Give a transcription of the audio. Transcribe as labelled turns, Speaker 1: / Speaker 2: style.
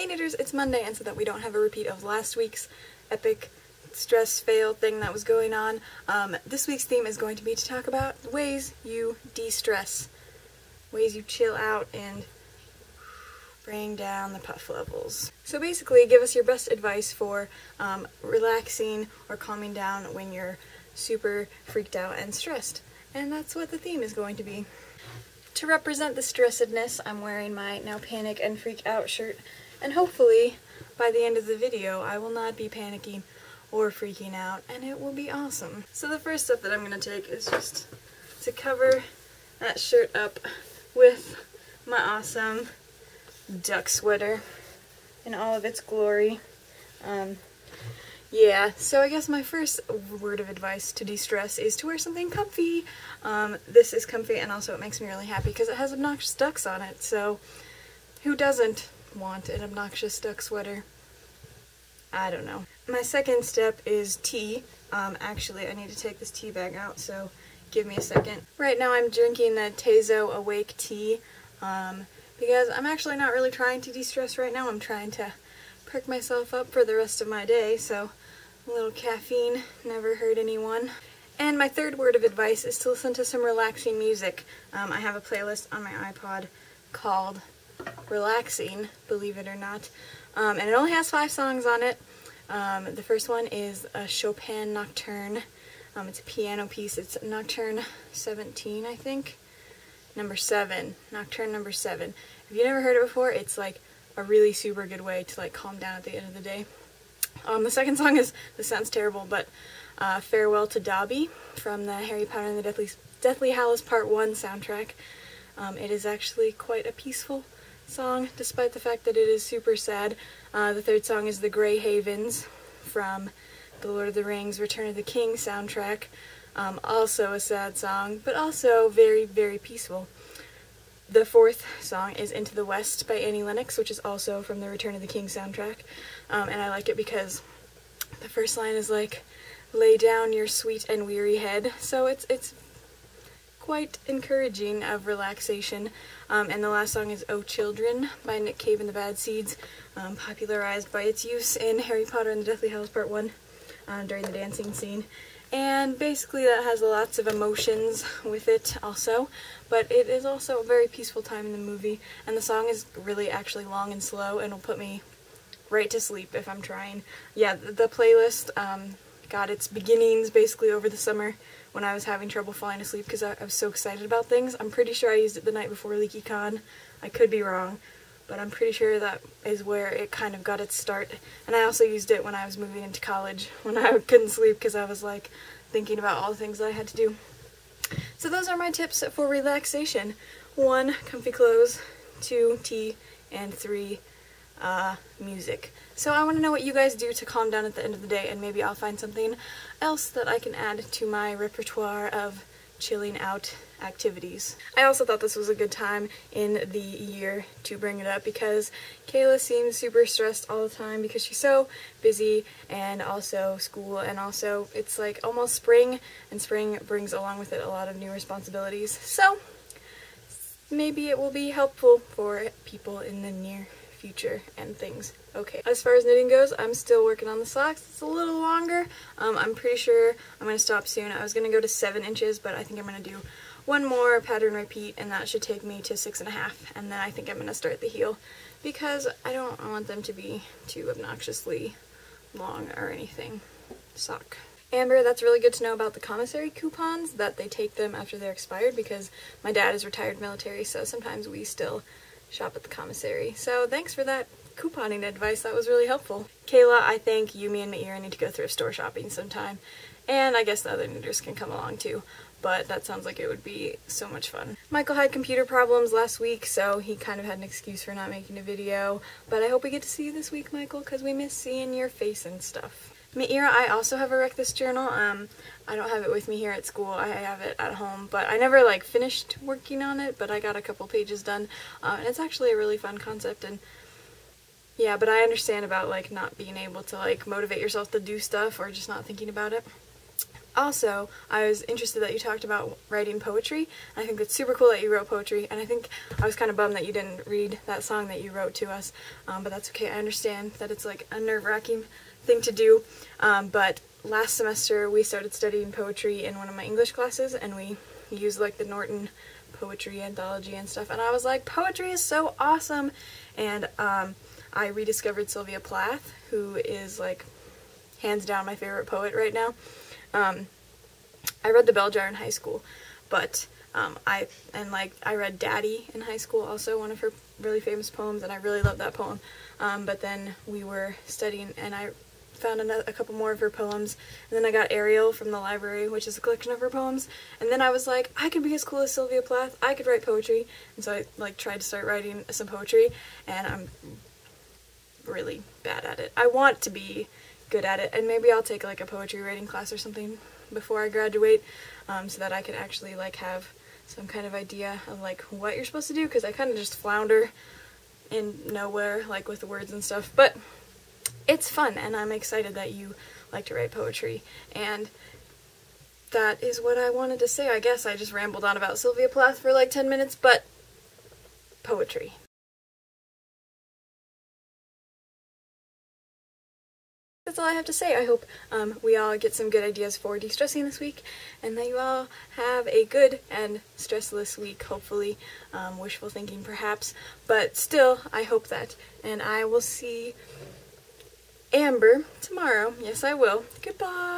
Speaker 1: Hey knitters, it's Monday, and so that we don't have a repeat of last week's epic stress fail thing that was going on, this week's theme is going to be to talk about ways you de-stress, ways you chill out and bring down the puff levels. So basically, give us your best advice for relaxing or calming down when you're super freaked out and stressed. And that's what the theme is going to be. To represent the stressedness, I'm wearing my Now Panic and Freak Out shirt, and hopefully by the end of the video I will not be panicking or freaking out, and it will be awesome. So the first step that I'm going to take is just to cover that shirt up with my awesome duck sweater in all of its glory. Yeah, so I guess my first word of advice to de-stress is to wear something comfy. This is comfy, and also it makes me really happy because it has obnoxious ducks on it, so who doesn't want an obnoxious duck sweater? I don't know. My second step is tea. Actually, I need to take this tea bag out, so give me a second. Right now I'm drinking the Tezo Awake tea, because I'm actually not really trying to de-stress right now. I'm trying to perk myself up for the rest of my day, so a little caffeine never hurt anyone. And my third word of advice is to listen to some relaxing music. I have a playlist on my iPod called Relaxing, believe it or not, and it only has 5 songs on it. The first one is a Chopin Nocturne. It's a piano piece. It's Nocturne 17, I think. Number 7. Nocturne number 7. If you've never heard it before, it's like a really super good way to like calm down at the end of the day. The second song is, this sounds terrible, but Farewell to Dobby from the Harry Potter and the Deathly Hallows Part 1 soundtrack. It is actually quite a peaceful song, despite the fact that it is super sad. The third song is The Grey Havens from the Lord of the Rings Return of the King soundtrack. Also a sad song, but also very, very peaceful. The fourth song is Into the West by Annie Lennox, which is also from the Return of the King soundtrack. And I like it because the first line is like, lay down your sweet and weary head. So it's quite encouraging of relaxation. And the last song is Oh Children by Nick Cave and the Bad Seeds, popularized by its use in Harry Potter and the Deathly Hallows Part 1 during the dancing scene. And basically that has lots of emotions with it also, but it is also a very peaceful time in the movie, and the song is really actually long and slow and will put me right to sleep if I'm trying. Yeah, the playlist got its beginnings basically over the summer when I was having trouble falling asleep because I was so excited about things. I'm pretty sure I used it the night before LeakyCon. I could be wrong, but I'm pretty sure that is where it kind of got its start. And I also used it when I was moving into college, when I couldn't sleep because I was like thinking about all the things that I had to do. So those are my tips for relaxation. 1, comfy clothes, 2, tea, and 3, music. So I want to know what you guys do to calm down at the end of the day, and maybe I'll find something else that I can add to my repertoire of chilling out activities. I also thought this was a good time in the year to bring it up because Kayla seems super stressed all the time because she's so busy, and also school, and also it's like almost spring, and spring brings along with it a lot of new responsibilities. So maybe it will be helpful for people in the near future and things. Okay, as far as knitting goes, I'm still working on the socks. It's a little longer. I'm pretty sure I'm going to stop soon. I was going to go to 7 inches, but I think I'm going to do one more pattern repeat, and that should take me to 6.5, and then I think I'm going to start the heel because I don't want them to be too obnoxiously long or anything. Sock. Amber, that's really good to know about the commissary coupons, that they take them after they're expired, because my dad is retired military, so sometimes we still shop at the commissary. So thanks for that couponing advice, that was really helpful. Kayla, I think you, me, and Maira need to go thrift store shopping sometime, and I guess the other knitters can come along too, but that sounds like it would be so much fun. Michael had computer problems last week, so he kind of had an excuse for not making a video, but I hope we get to see you this week, Michael, because we miss seeing your face and stuff. Maira, I also have a Wreck This journal. I don't have it with me here at school, I have it at home, but I never like finished working on it, but I got a couple pages done, and it's actually a really fun concept. And yeah, but I understand about like not being able to like motivate yourself to do stuff or just not thinking about it. Also, I was interested that you talked about writing poetry. I think it's super cool that you wrote poetry, and I think I was kind of bummed that you didn't read that song that you wrote to us, but that's okay. I understand that it's like a nerve-wracking thing to do, but last semester we started studying poetry in one of my English classes, and we used like the Norton poetry anthology and stuff, and I was like, poetry is so awesome, and I rediscovered Sylvia Plath, who is like hands down my favorite poet right now. I read The Bell Jar in high school, but I read Daddy in high school, also one of her really famous poems, and I really loved that poem. But then we were studying, and I found a couple more of her poems, and then I got Ariel from the library, which is a collection of her poems, and then I was like, I could be as cool as Sylvia Plath, I could write poetry, and so I like tried to start writing some poetry, and I'm really bad at it. I want to be good at it, and maybe I'll take like a poetry writing class or something before I graduate, so that I can actually like have some kind of idea of like what you're supposed to do, because I kind of just flounder in nowhere like with the words and stuff, but it's fun, and I'm excited that you like to write poetry, and that is what I wanted to say. I guess I just rambled on about Sylvia Plath for like 10 minutes, but poetry. That's all I have to say. I hope we all get some good ideas for de-stressing this week, and that you all have a good and stressless week, hopefully. Wishful thinking, perhaps, but still, I hope that. And I will see Amber tomorrow. Yes, I will. Goodbye!